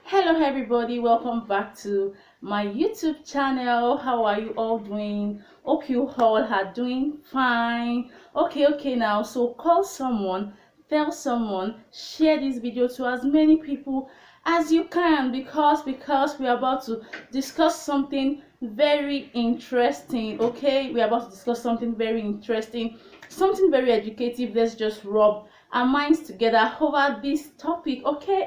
Hello everybody, welcome back to my YouTube channel. How are you all doing? Hope you all are doing fine. Okay now, so call someone, tell someone, share this video to as many people as you can because we are about to discuss something very interesting. Okay, we are about to discuss something very interesting, something very educative. Let's just rub our minds together over this topic. Okay.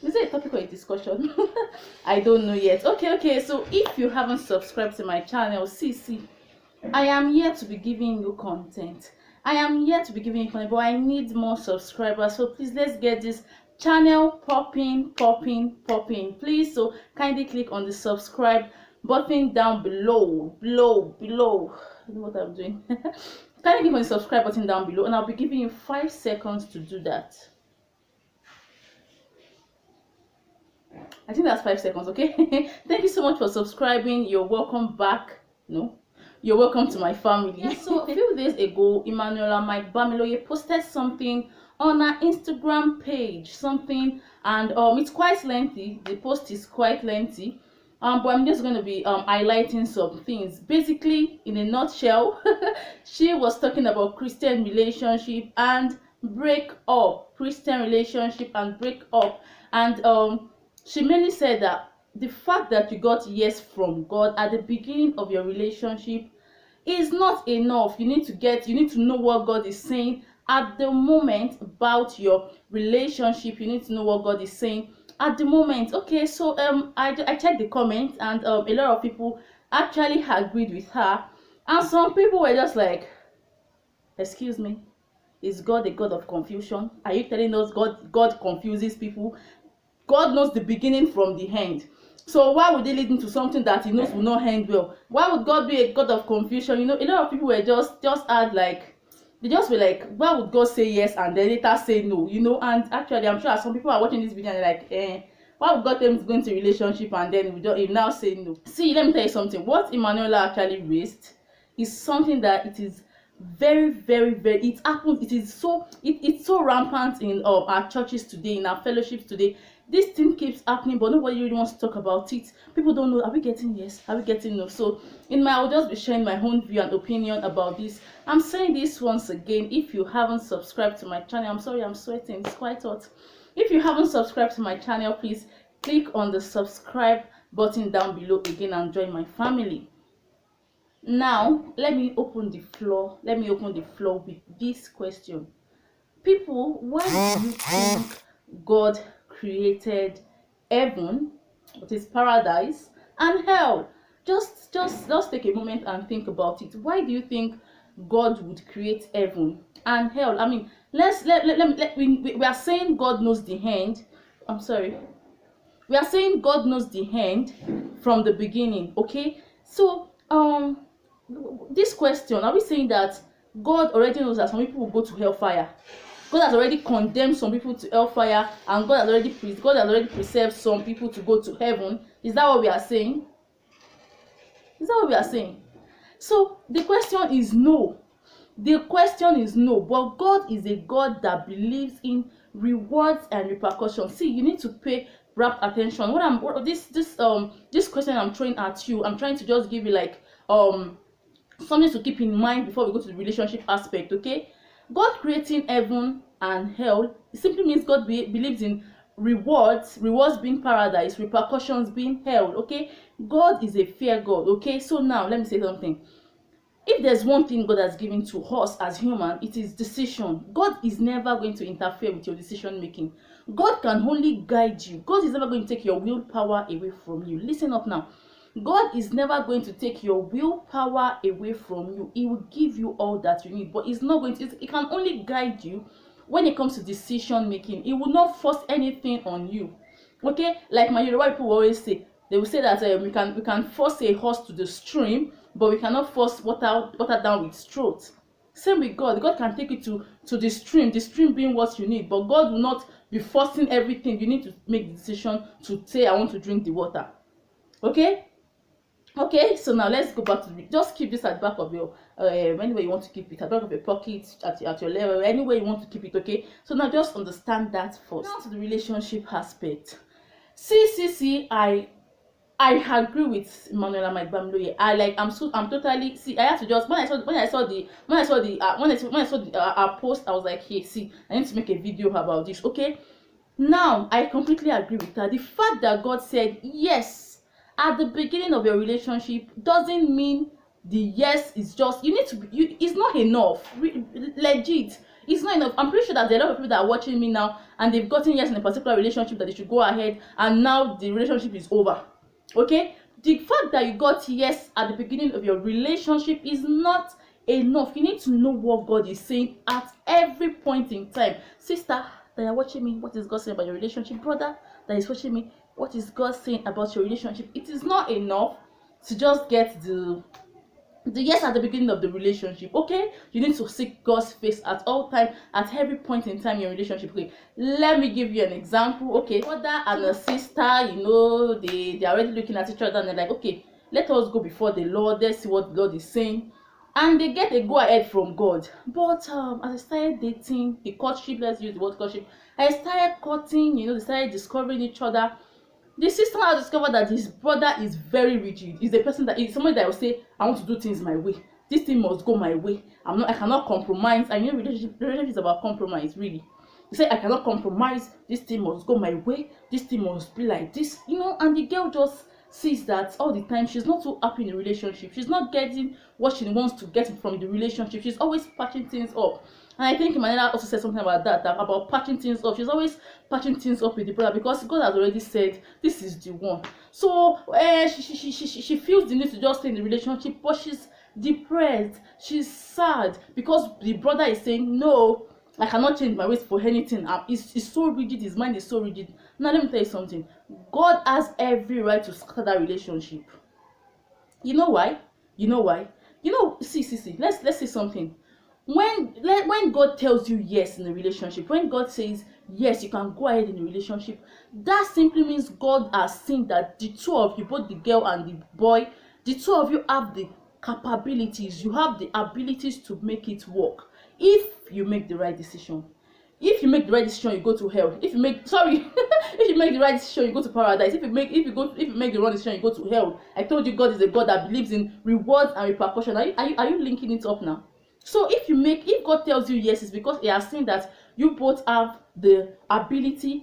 Is it a topic or a discussion? I don't know yet. Okay. So if you haven't subscribed to my channel, see, I am here to be giving you content. I am here to be giving you content, but I need more subscribers. So please, let's get this channel popping. Please, so kindly click on the subscribe button down below. I don't know what I'm doing. Kindly click on the subscribe button down below, and I'll be giving you 5 seconds to do that. I think that's 5 seconds. Okay. Thank you so much for subscribing. You're welcome back. No, you're welcome to my family. Yeah, so a few days ago, Emmanuela Mike-Bamiloye posted something on her Instagram page, and it's quite lengthy. The post is quite lengthy, but I'm just going to be highlighting some things. Basically, in a nutshell, she was talking about Christian relationship and break up, and she mainly said that the fact that you got yes from God at the beginning of your relationship is not enough. You need to know what God is saying at the moment about your relationship. You need to know what God is saying at the moment. Okay, so I checked the comments, and a lot of people actually agreed with her, and some people were just like, excuse me, is God a God of confusion? Are you telling us God confuses people? God knows the beginning from the end. So why would he lead into something that he knows will not end well? Why would God be a God of confusion? You know, a lot of people were just add like, they just were like, why would God say yes and then later say no? You know, and actually I'm sure some people are watching this video and they're like, why would God tell him to go into a relationship and then he now say no? See, let me tell you something. What Emmanuela actually raised is something that it is very it happens. It's so rampant in our churches today, in our fellowships today. This thing keeps happening, but nobody really wants to talk about it. People don't know, are we getting yes, are we getting no? So I'll just be sharing my own view and opinion about this. I'm saying this once again, if you haven't subscribed to my channel, I'm sorry, I'm sweating, it's quite hot. If you haven't subscribed to my channel, please click on the subscribe button down below again and join my family. Now let me open the floor with this question. People, why do you think God created heaven, that is paradise, and hell? Just take a moment and think about it. Why do you think God would create heaven and hell? I mean, we are saying God knows the end. I'm sorry. We are saying God knows the end from the beginning. Okay, so this question, are we saying that God already knows that some people will go to hellfire? God has already condemned some people to hellfire, and God has already preserved some people to go to heaven. Is that what we are saying? So the question is no. But God is a God that believes in rewards and repercussions. See, you need to pay rapt attention. This question I'm throwing at you, I'm trying to just give you like something to keep in mind before we go to the relationship aspect. Okay, God creating heaven and hell, it simply means God believes in rewards being paradise, repercussions being hell. Okay, God is a fair God. Okay, so now let me say something. If there's one thing God has given to us as human, it is decision. God is never going to interfere with your decision making. God can only guide you. God is never going to take your willpower away from you. Listen up now. God is never going to take your willpower away from you. He will give you all that you need, but he's not going to. He can only guide you when it comes to decision making. He will not force anything on you. Okay, like my Yoruba people always say, they will say that we can force a horse to the stream, but we cannot force water down its throat. Same with God. God can take you to the stream being what you need, but God will not be forcing everything. You need to make the decision to say, I want to drink the water. Okay, so now let's go back to just keep this at the back of your anywhere you want to keep it, at the back of your pocket, at your level, anywhere you want to keep it. Okay, so now just understand that first. Now to the relationship aspect. See, I agree with Emmanuela Mike-Bamiloye. I'm totally, see, I have to just, when I saw the our post, I was like, hey, see, I need to make a video about this. Okay, now I completely agree with her. The fact that God said yes at the beginning of your relationship doesn't mean the yes is just, you need to be, it's not enough. Legit, it's not enough. I'm pretty sure that there are a lot of people that are watching me now and they've gotten yes in a particular relationship that they should go ahead, and now the relationship is over. Okay, the fact that you got yes at the beginning of your relationship is not enough. You need to know what God is saying at every point in time. Sister that you're watching me, what is God saying about your relationship? Brother that is watching me, what is God saying about your relationship? It is not enough to just get the yes at the beginning of the relationship. Okay, you need to seek God's face at all time, at every point in time in your relationship. Okay, let me give you an example. Okay, brother and a sister, you know, they're already looking at each other and they're like, okay, let us go before the Lord, let's see what God is saying, and they get a go ahead from God. But as I started dating, the courtship, let's use the word courtship, I started courting, you know, they started discovering each other. The sister has discovered that his brother is very rigid. He's a person that is somebody that will say, I want to do things my way. This thing must go my way. I cannot compromise. I mean, relationship is about compromise, really. You say, I cannot compromise. This thing must go my way. This thing must be like this, you know. And the girl just sees that all the time. She's not so happy in the relationship. She's not getting what she wants to get from the relationship. She's always patching things up. And I think Emmanuela also said something about that about patching things up. She's always patching things up with the brother because God has already said this is the one. So she feels the need to just stay in the relationship, but she's depressed. She's sad because the brother is saying, no, I cannot change my ways for anything. It's so rigid. His mind is so rigid. Now let me tell you something. God has every right to scatter that relationship. You know why? You know why? You know, see. Let's say something. When God tells you yes in a relationship, when God says yes, you can go ahead in the relationship, that simply means God has seen that the two of you, both the girl and the boy, the two of you have the capabilities, you have the abilities to make it work if you make the right decision. If you make the right decision, you go to hell. If you make if you make the right decision, you go to paradise. If you make the wrong decision, you go to hell. I told you God is a God that believes in rewards and repercussion. Are you linking it up now? So if God tells you yes, it's because He has seen that you both have the abilities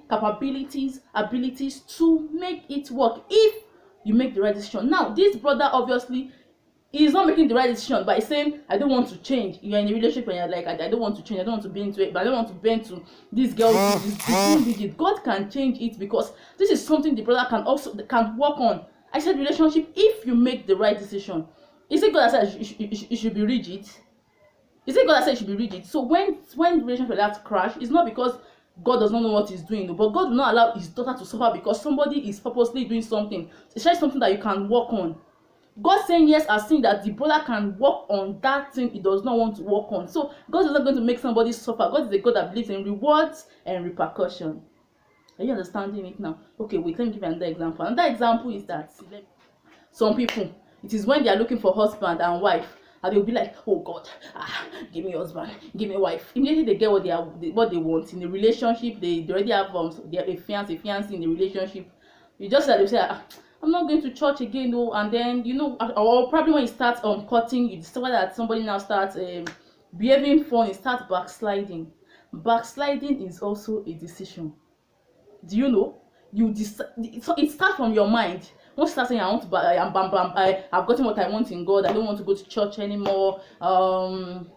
to make it work if you make the right decision. Now, this brother obviously is not making the right decision by saying, I don't want to change. You're in a relationship and you're like, I don't want to change, I don't want to be into it, but I don't want to bend to this girl who is too rigid. God can change it because this is something the brother can work on. I said relationship, if you make the right decision. Is it God that said it should be rigid? Is it God that said it should be rigid? So when relationship like that crash, it's not because God does not know what He's doing, but God will not allow His daughter to suffer because somebody is purposely doing something. It's just something that you can work on. God saying yes has seen that the brother can work on that thing he does not want to work on. So God is not going to make somebody suffer. God is a God that believes in rewards and repercussion. Are you understanding it now? Okay, wait, let me give you another example. Another example is that some people, it is when they are looking for husband and wife, and they'll be like, oh God, give me husband, give me wife. Immediately they get what they want in the relationship. They already have they have a fiance in the relationship. You just like they say, I'm not going to church again though, and then you know, or probably when you start cutting, you discover that somebody now starts behaving funny, start backsliding. Backsliding is also a decision. Do you know? It starts from your mind. Once you start saying, I've gotten what I want in God, I don't want to go to church anymore. The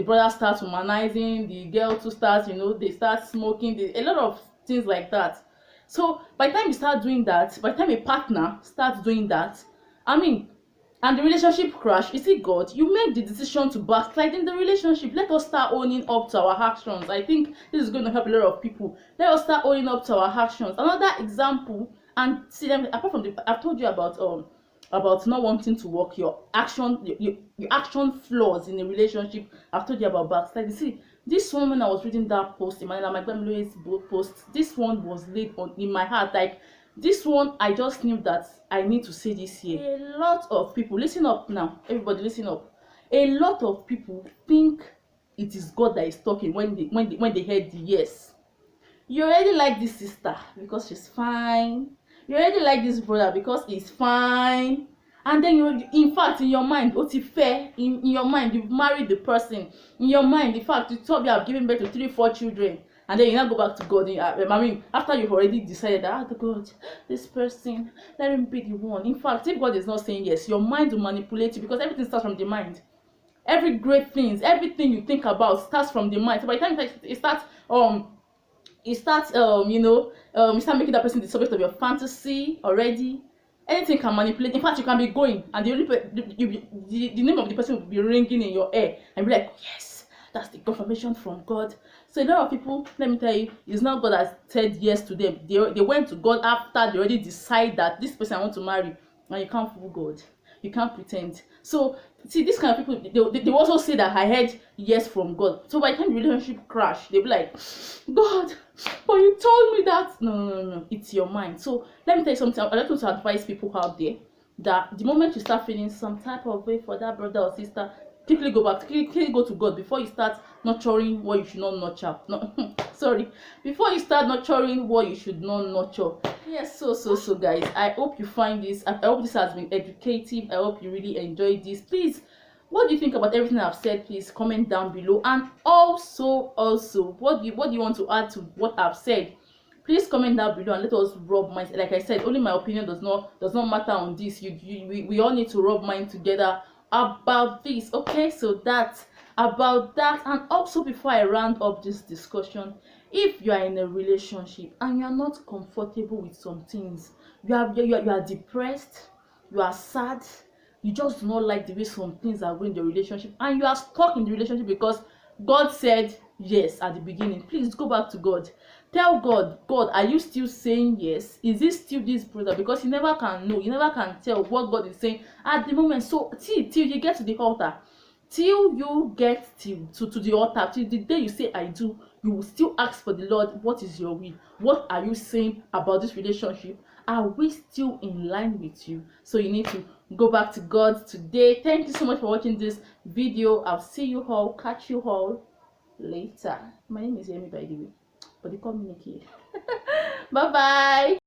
brother starts humanizing, the girl too starts, you know, they start smoking, a lot of things like that. So by the time you start doing that, by the time a partner starts doing that, and the relationship crash, you see God, you make the decision to backslide in the relationship. Let us start owning up to our actions. I think this is going to help a lot of people. Let us start owning up to our actions. Another example, and see them apart from I've told you about not wanting to work your action flaws in a relationship. I've told you about backslide. You see, this one, when I was reading that post, Emmanuela Mike-Bamiloye's post, this one was laid on in my heart. Like, this one, I just knew that I need to say this here. A lot of people, listen up now, everybody listen up. A lot of people think it is God that is talking when they heard the yes. You already like this sister because she's fine. You already like this brother because he's fine. And then you, in fact, in your mind, oti fair, in your mind, you've married the person. In your mind, in fact, you thought you have given birth to 3-4 children. And then you now go back to God. I mean, after you've already decided that, God, this person, let him be the one. In fact, if God is not saying yes, your mind will manipulate you, because everything starts from the mind. Every great things, everything you think about starts from the mind. So by the time it starts you start making that person the subject of your fantasy already. Anything can manipulate. In fact, you can be going and the name of the person will be ringing in your ear and be like, yes, that's the confirmation from God. So a lot of people, let me tell you, it's not God that said yes to them. They went to God after they already decide that this person I want to marry. And you can't fool God. You can't pretend. So see, this kind of people, they also say that I heard yes from God. So by the time the relationship crash, they'll be like, God, but you told me that. No, it's your mind. So let me tell you something. I want to advise people out there that the moment you start feeling some type of way for that brother or sister, quickly go back, quickly go to God before you start nurturing what you should not nurture. No, sorry, before you start nurturing what you should not nurture. Yes, so guys, I hope you find this. I hope this has been educative. I hope you really enjoyed this. Please, what do you think about everything I've said? Please comment down below. And also, what do you want to add to what I've said? Please comment down below and let us rub minds. Like I said, only my opinion does not matter on this. We all need to rub minds together about this. Okay, so that's about that. And also, before I round up this discussion, if you are in a relationship and you are not comfortable with some things, you are depressed, you are sad, you just do not like the way some things are going in the relationship, and you are stuck in the relationship because God said yes at the beginning, please go back to God. Tell God, God, are you still saying yes? Is this still this brother? Because you never can know, you never can tell what God is saying at the moment. So till you get to the altar, till you get to the altar, till the day you say I do, you will still ask for the Lord, what is your will? What are you saying about this relationship? Are we still in line with you? So you need to go back to God today. Thank you so much for watching this video. I'll see you all, catch you all later. My name is Yemi, by the way, but they call me Nikky. Bye bye.